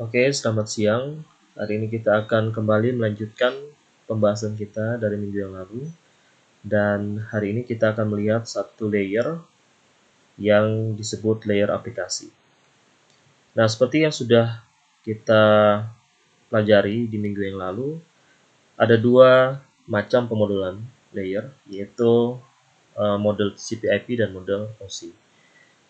Oke, selamat siang. Hari ini kita akan kembali melanjutkan pembahasan kita dari minggu yang lalu. Dan hari ini kita akan melihat satu layer yang disebut layer aplikasi. Nah, seperti yang sudah kita pelajari di minggu yang lalu, ada dua macam pemodelan layer, yaitu model TCP/IP dan model OSI.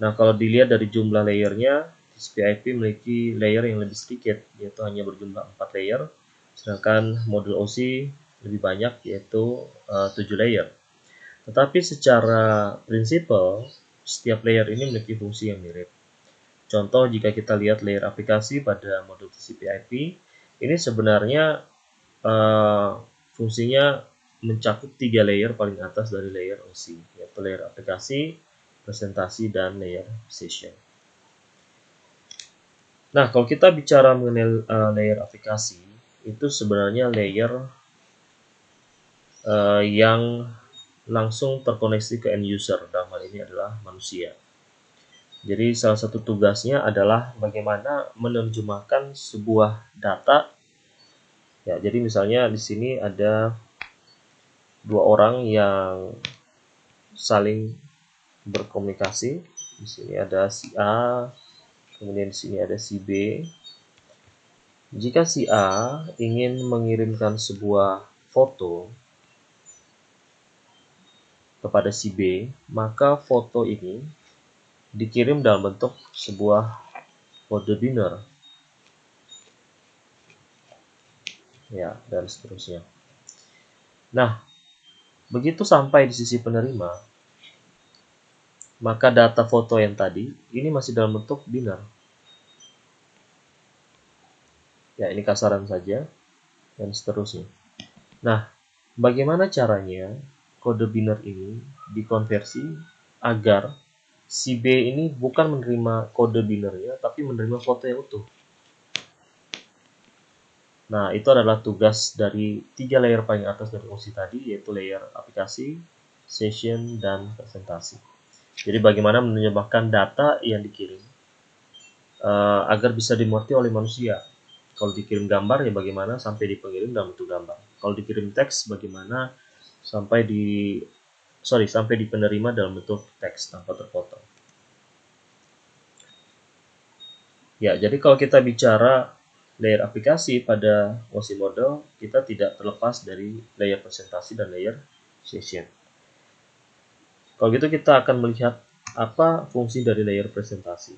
Nah, kalau dilihat dari jumlah layernya, TCP/IP memiliki layer yang lebih sedikit, yaitu hanya berjumlah 4 layer, sedangkan model OSI lebih banyak, yaitu 7 layer. Tetapi secara prinsipal, setiap layer ini memiliki fungsi yang mirip. Contoh, jika kita lihat layer aplikasi pada model TCP/IP, ini sebenarnya fungsinya mencakup 3 layer paling atas dari layer OSI, yaitu layer aplikasi, presentasi, dan layer session. Nah, kalau kita bicara mengenai layer aplikasi, itu sebenarnya layer yang langsung terkoneksi ke end user, dalam hal ini adalah manusia. Jadi salah satu tugasnya adalah bagaimana menerjemahkan sebuah data. Ya, jadi misalnya di sini ada dua orang yang saling berkomunikasi. Di sini ada si A, kemudian di sini ada si B. Jika si A ingin mengirimkan sebuah foto kepada si B, maka foto ini dikirim dalam bentuk sebuah kode biner. Ya, dan seterusnya. Nah, begitu sampai di sisi penerima, maka data foto yang tadi ini masih dalam bentuk biner. Ya, ini kasaran saja, dan seterusnya. Nah, bagaimana caranya kode biner ini dikonversi agar si B ini bukan menerima kode binernya, tapi menerima foto yang utuh? Nah, itu adalah tugas dari 3 layer paling atas dari OSI tadi, yaitu layer aplikasi, session, dan presentasi. Jadi bagaimana menerjemahkan data yang dikirim agar bisa dimengerti oleh manusia. Kalau dikirim gambar, ya bagaimana sampai di pengirim dalam bentuk gambar. Kalau dikirim teks, bagaimana sampai di penerima dalam bentuk teks tanpa terpotong. Ya, jadi kalau kita bicara layer aplikasi pada OSI model, kita tidak terlepas dari layer presentasi dan layer session. Kalau gitu kita akan melihat apa fungsi dari layer presentasi.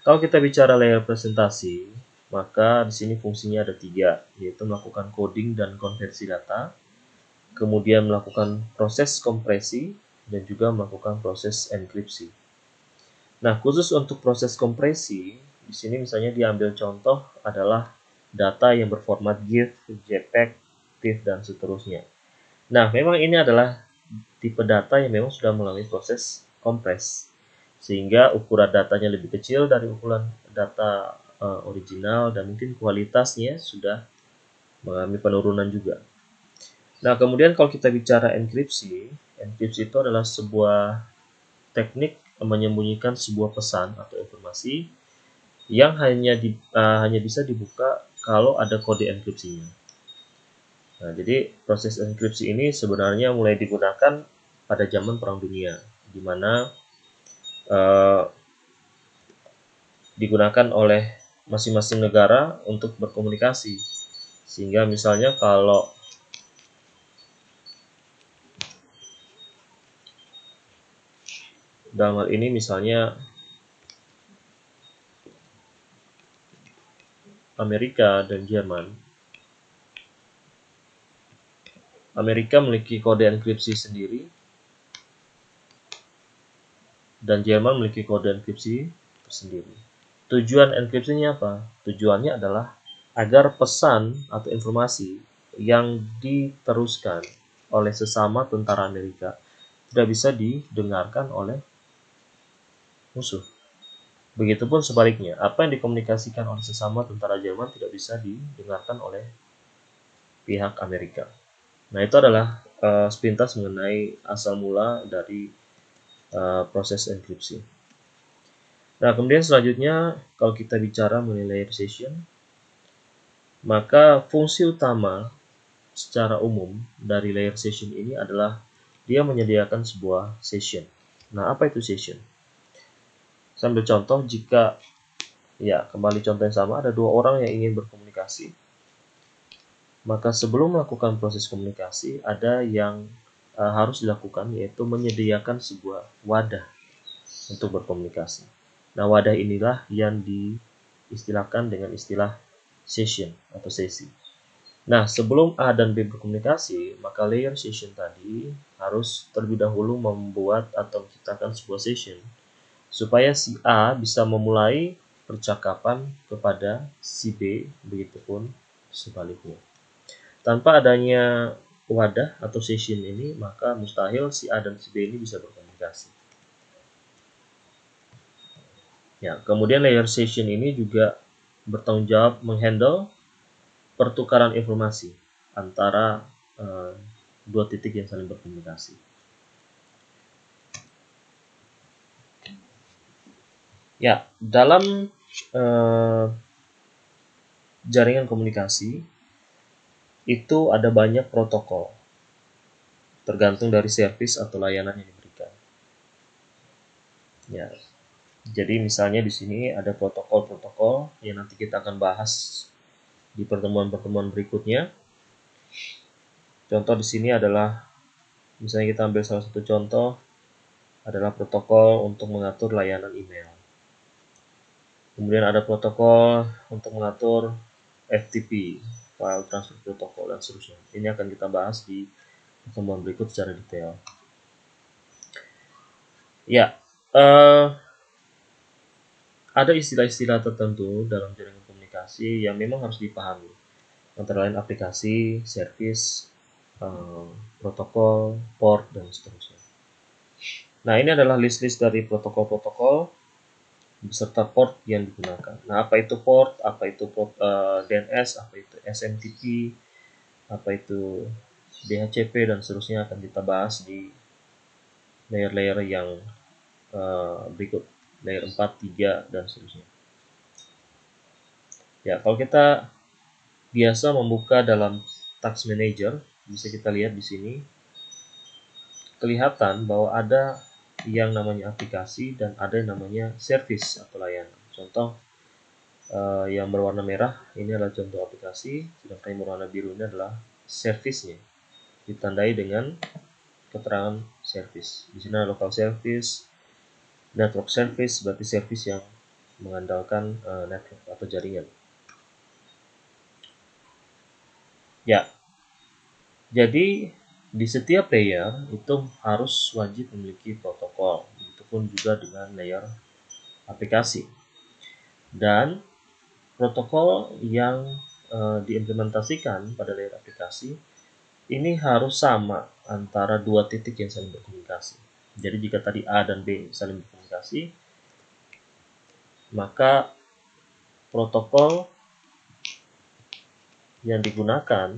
Kalau kita bicara layer presentasi, maka di sini fungsinya ada 3, yaitu melakukan coding dan konversi data, kemudian melakukan proses kompresi, dan juga melakukan proses enkripsi. Nah, khusus untuk proses kompresi, di sini misalnya diambil contoh adalah data yang berformat GIF, JPEG, TIFF, dan seterusnya. Nah, memang ini adalah tipe data yang memang sudah melalui proses kompres, sehingga ukuran datanya lebih kecil dari ukuran data original, dan mungkin kualitasnya sudah mengalami penurunan juga. Nah, kemudian kalau kita bicara enkripsi itu adalah sebuah teknik menyembunyikan sebuah pesan atau informasi yang hanya bisa dibuka kalau ada kode enkripsinya. Nah, jadi proses enkripsi ini sebenarnya mulai digunakan pada zaman Perang Dunia, di mana digunakan oleh masing-masing negara untuk berkomunikasi. Sehingga misalnya kalau dalam hal ini misalnya Amerika dan Jerman. Amerika memiliki kode enkripsi sendiri, dan Jerman memiliki kode enkripsi tersendiri. Tujuan enkripsinya apa? Tujuannya adalah agar pesan atau informasi yang diteruskan oleh sesama tentara Amerika tidak bisa didengarkan oleh musuh. Begitupun sebaliknya, apa yang dikomunikasikan oleh sesama tentara Jerman tidak bisa didengarkan oleh pihak Amerika. Nah, itu adalah sepintas mengenai asal mula dari proses enkripsi. Nah, kemudian selanjutnya kalau kita bicara mengenai layer session, maka fungsi utama secara umum dari layer session ini adalah dia menyediakan sebuah session. Nah, apa itu session? Sambil contoh, jika kembali contoh yang sama, ada dua orang yang ingin berkomunikasi, maka sebelum melakukan proses komunikasi ada yang harus dilakukan, yaitu menyediakan sebuah wadah untuk berkomunikasi. Nah, wadah inilah yang diistilahkan dengan istilah session atau sesi. Nah, sebelum A dan B berkomunikasi, maka layer session tadi harus terlebih dahulu membuat atau menciptakan sebuah session supaya si A bisa memulai percakapan kepada si B, begitupun sebaliknya. Tanpa adanya wadah atau session ini, maka mustahil si A dan si B ini bisa berkomunikasi. Ya, kemudian layer session ini juga bertanggung jawab menghandle pertukaran informasi antara dua titik yang saling berkomunikasi. Ya, dalam jaringan komunikasi itu ada banyak protokol, tergantung dari service atau layanan yang diberikan. Ya, jadi misalnya di sini ada protokol-protokol yang nanti kita akan bahas di pertemuan-pertemuan berikutnya. Contoh di sini adalah, misalnya kita ambil salah satu contoh, adalah protokol untuk mengatur layanan email. Kemudian ada protokol untuk mengatur FTP, file transfer protocol, dan seterusnya. Ini akan kita bahas di pertemuan berikut secara detail. Ya, ada istilah-istilah tertentu dalam jaringan komunikasi yang memang harus dipahami. Antara lain aplikasi, service, protokol, port, dan seterusnya. Nah, ini adalah list-list dari protokol-protokol beserta port yang digunakan. Nah, apa itu port, apa itu port DNS, apa itu SMTP, apa itu DHCP, dan seterusnya akan kita bahas di layer-layer yang berikut, layer 4, 3, dan seterusnya. Ya, kalau kita biasa membuka dalam Task Manager, bisa kita lihat di sini, kelihatan bahwa ada yang namanya aplikasi dan ada yang namanya service atau layanan. Contoh yang berwarna merah ini adalah contoh aplikasi, sedangkan yang berwarna biru ini adalah service-nya, ditandai dengan keterangan service. Di sini ada local service, network service, berarti service yang mengandalkan network atau jaringan. Ya, jadi di setiap layer itu harus wajib memiliki protokol, begitupun juga dengan layer aplikasi. Dan protokol yang diimplementasikan pada layer aplikasi ini harus sama antara dua titik yang saling berkomunikasi. Jadi jika tadi A dan B saling berkomunikasi, maka protokol yang digunakan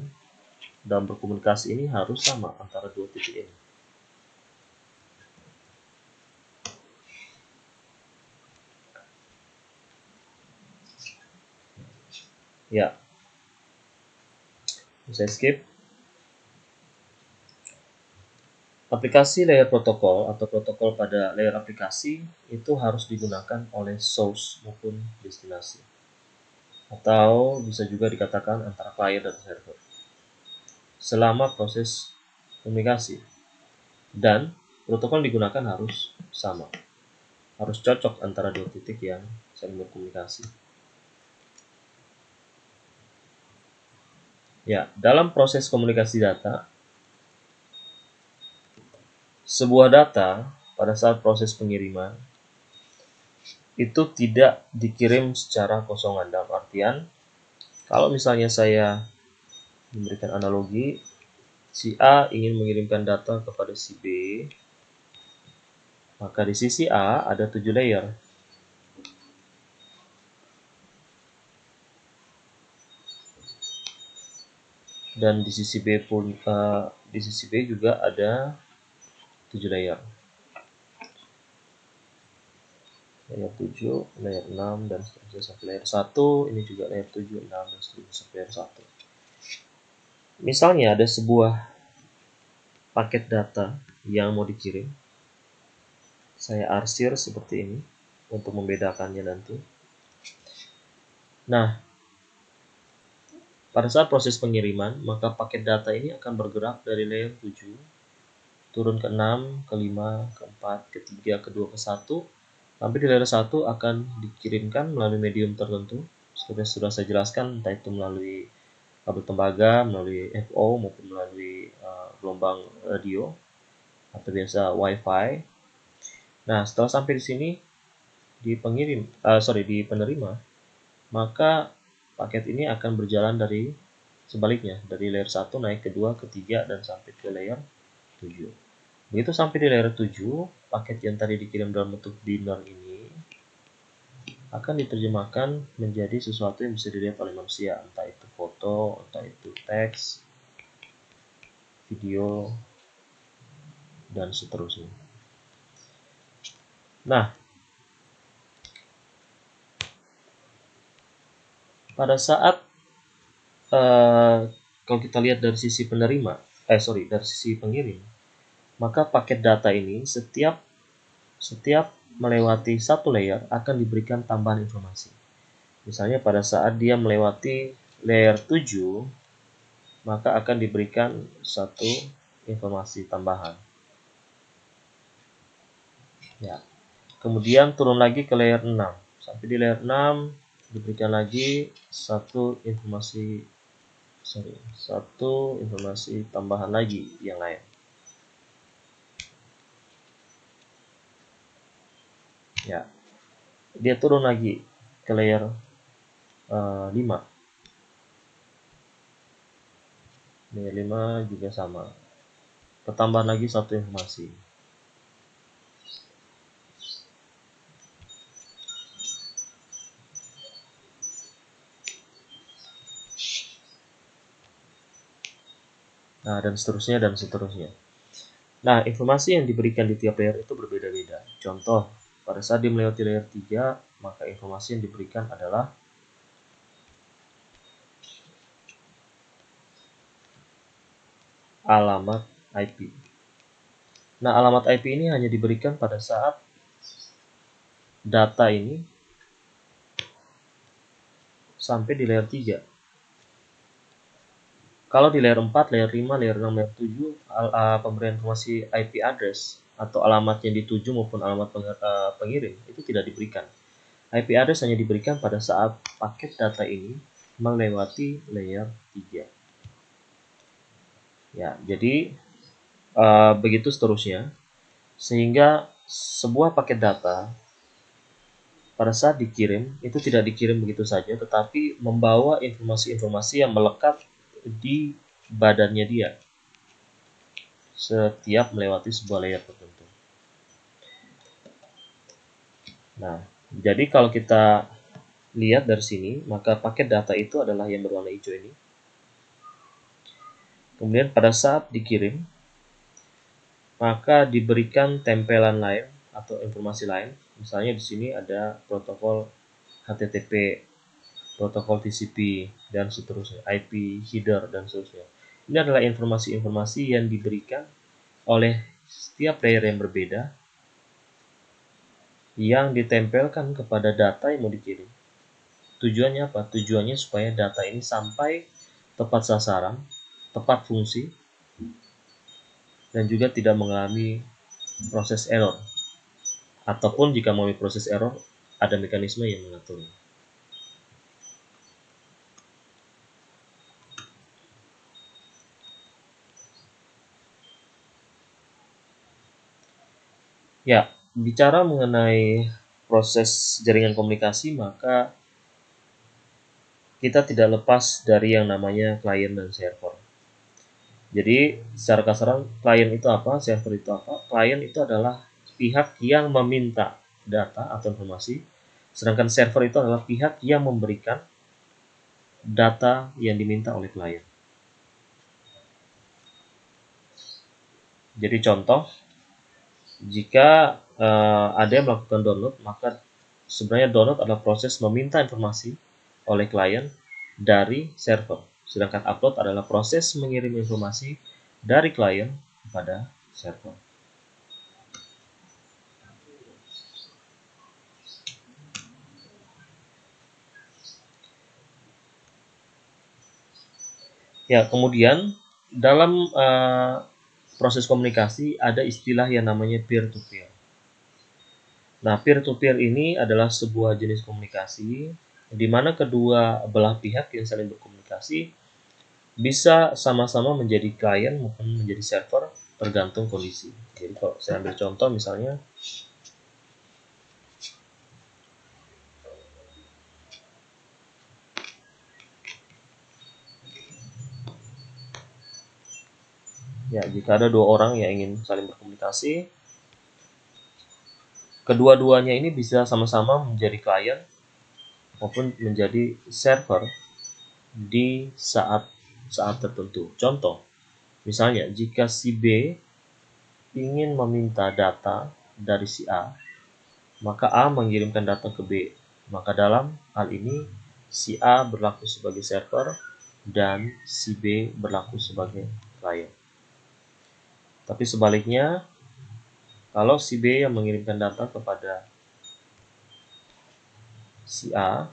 dalam berkomunikasi ini harus sama antara dua titik ini. Ya, saya skip. Aplikasi layer protokol atau protokol pada layer aplikasi itu harus digunakan oleh source maupun destinasi, atau bisa juga dikatakan antara client dan server selama proses komunikasi. Dan protokol digunakan harus sama, harus cocok antara dua titik yang saling berkomunikasi. Ya, dalam proses komunikasi data, sebuah data pada saat proses pengiriman itu tidak dikirim secara kosongan. Dalam artian, kalau misalnya saya memberikan analogi, si A ingin mengirimkan data kepada si B, maka di sisi A ada 7 layer. Dan di sisi B pun di sisi B juga ada 7 layer. layer 7, layer 6, dan seterusnya sampai layer 1. Ini juga layer 7, 6, dan seterusnya sampai layer 1. Misalnya ada sebuah paket data yang mau dikirim. Saya arsir seperti ini untuk membedakannya nanti. Nah, pada saat proses pengiriman, maka paket data ini akan bergerak dari layer 7 turun ke 6, ke 5, ke 4, ke 3, ke 2, ke 1, sampai di layer 1 akan dikirimkan melalui medium tertentu. Seperti sudah saya jelaskan, entah itu melalui kabel tembaga, melalui FO, maupun melalui gelombang radio, atau biasa WiFi. Nah, setelah sampai di sini, di penerima, maka paket ini akan berjalan dari sebaliknya, dari layer 1 naik ke 2, ke 3, dan sampai ke layer 7. Begitu sampai di layer 7, paket yang tadi dikirim dalam bentuk binary ini akan diterjemahkan menjadi sesuatu yang bisa dilihat oleh manusia, entah itu foto, entah itu teks, video, dan seterusnya. Nah, pada saat kalau kita lihat dari sisi dari sisi pengirim, maka paket data ini setiap melewati satu layer akan diberikan tambahan informasi. Misalnya pada saat dia melewati layer 7, maka akan diberikan satu informasi tambahan. Ya. Kemudian turun lagi ke layer 6. Sampai di layer 6 diberikan lagi satu informasi tambahan lagi yang lain. Ya. Dia turun lagi ke layer 5. Layer 5 juga sama. Ketambahan lagi satu informasi. Nah, dan seterusnya dan seterusnya. Nah, informasi yang diberikan di tiap layer itu berbeda-beda. Contoh, pada saat dia melewati layer 3, maka informasi yang diberikan adalah alamat IP. Nah, alamat IP ini hanya diberikan pada saat data ini sampai di layer 3. Kalau di layer 4, layer 5, layer 6, layer 7, pemberian informasi IP address atau alamat yang dituju maupun alamat pengirim itu tidak diberikan. IP address hanya diberikan pada saat paket data ini melewati layer 3. Ya, jadi begitu seterusnya. Sehingga sebuah paket data pada saat dikirim itu tidak dikirim begitu saja, tetapi membawa informasi-informasi yang melekat di badannya dia setiap melewati sebuah layer tertentu. Nah, jadi kalau kita lihat dari sini, maka paket data itu adalah yang berwarna hijau ini. Kemudian pada saat dikirim, maka diberikan tempelan lain atau informasi lain. Misalnya di sini ada protokol HTTP, protokol TCP, dan seterusnya, IP, header, dan seterusnya. Ini adalah informasi-informasi yang diberikan oleh setiap layer yang berbeda yang ditempelkan kepada data yang mau dikirim. Tujuannya apa? Tujuannya supaya data ini sampai tepat sasaran, tepat fungsi, dan juga tidak mengalami proses error. Ataupun jika mengalami proses error, ada mekanisme yang mengaturnya. Ya, bicara mengenai proses jaringan komunikasi, maka kita tidak lepas dari yang namanya klien dan server. Jadi, secara kasaran, klien itu apa, server itu apa? Klien itu adalah pihak yang meminta data atau informasi, sedangkan server itu adalah pihak yang memberikan data yang diminta oleh klien. Jadi contoh, jika ada yang melakukan download, maka sebenarnya download adalah proses meminta informasi oleh klien dari server, sedangkan upload adalah proses mengirim informasi dari klien kepada server. Ya, kemudian dalam proses komunikasi ada istilah yang namanya peer-to-peer. Nah, peer-to-peer ini adalah sebuah jenis komunikasi di mana kedua belah pihak yang saling berkomunikasi bisa sama-sama menjadi klien maupun menjadi server tergantung kondisi. Jadi kalau saya ambil contoh misalnya, ya jika ada dua orang yang ingin saling berkomunikasi, kedua-duanya ini bisa sama-sama menjadi klien maupun menjadi server di saat tertentu. Contoh, misalnya jika si B ingin meminta data dari si A, maka A mengirimkan data ke B. Maka dalam hal ini si A berlaku sebagai server dan si B berlaku sebagai klien. Tapi sebaliknya, kalau si B yang mengirimkan data kepada si A,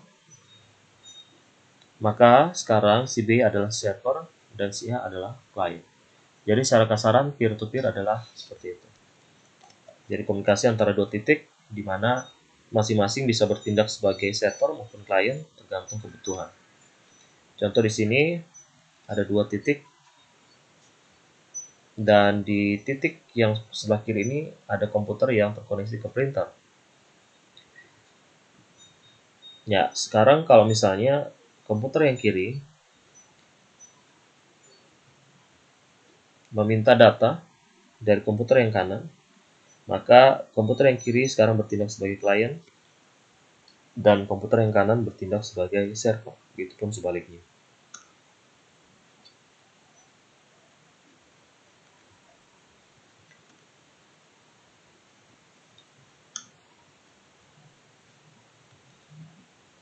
maka sekarang si B adalah server dan si A adalah klien. Jadi secara kasaran peer-to-peer adalah seperti itu. Jadi komunikasi antara dua titik di mana masing-masing bisa bertindak sebagai server maupun klien tergantung kebutuhan. Contoh di sini ada dua titik dan di titik yang sebelah kiri ini ada komputer yang terkoneksi ke printer. Ya, sekarang kalau misalnya komputer yang kiri meminta data dari komputer yang kanan, maka komputer yang kiri sekarang bertindak sebagai klien dan komputer yang kanan bertindak sebagai server. Begitupun sebaliknya.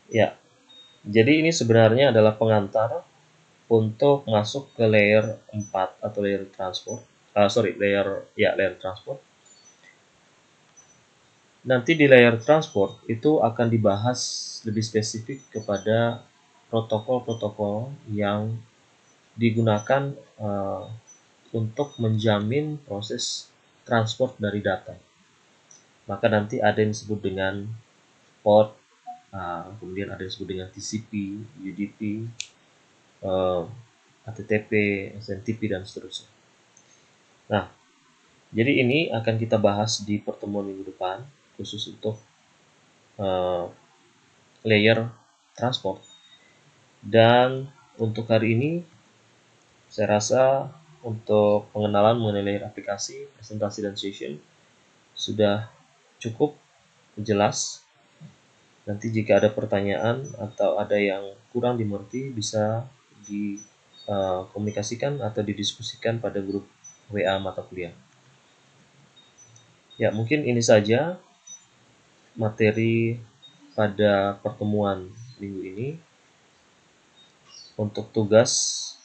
Ya, jadi ini sebenarnya adalah pengantar untuk masuk ke layer 4 atau layer transport. Layer transport. Nanti di layer transport itu akan dibahas lebih spesifik kepada protokol-protokol yang digunakan untuk menjamin proses transport dari data. Maka nanti ada yang disebut dengan port, kemudian ada yang disebut dengan TCP, UDP, HTTP, SMTP, dan seterusnya. Nah, jadi ini akan kita bahas di pertemuan minggu depan, khusus untuk layer transport. Dan untuk hari ini, saya rasa untuk pengenalan mengenai layer aplikasi, presentasi, dan session sudah cukup jelas. Nanti jika ada pertanyaan atau ada yang kurang dimengerti, bisa dikomunikasikan atau didiskusikan pada grup WA mata kuliah. Ya, mungkin ini saja materi pada pertemuan minggu ini. Untuk tugas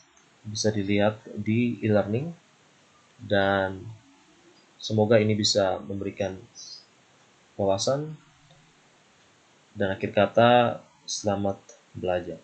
bisa dilihat di e-learning dan semoga ini bisa memberikan wawasan dan akhir kata selamat belajar.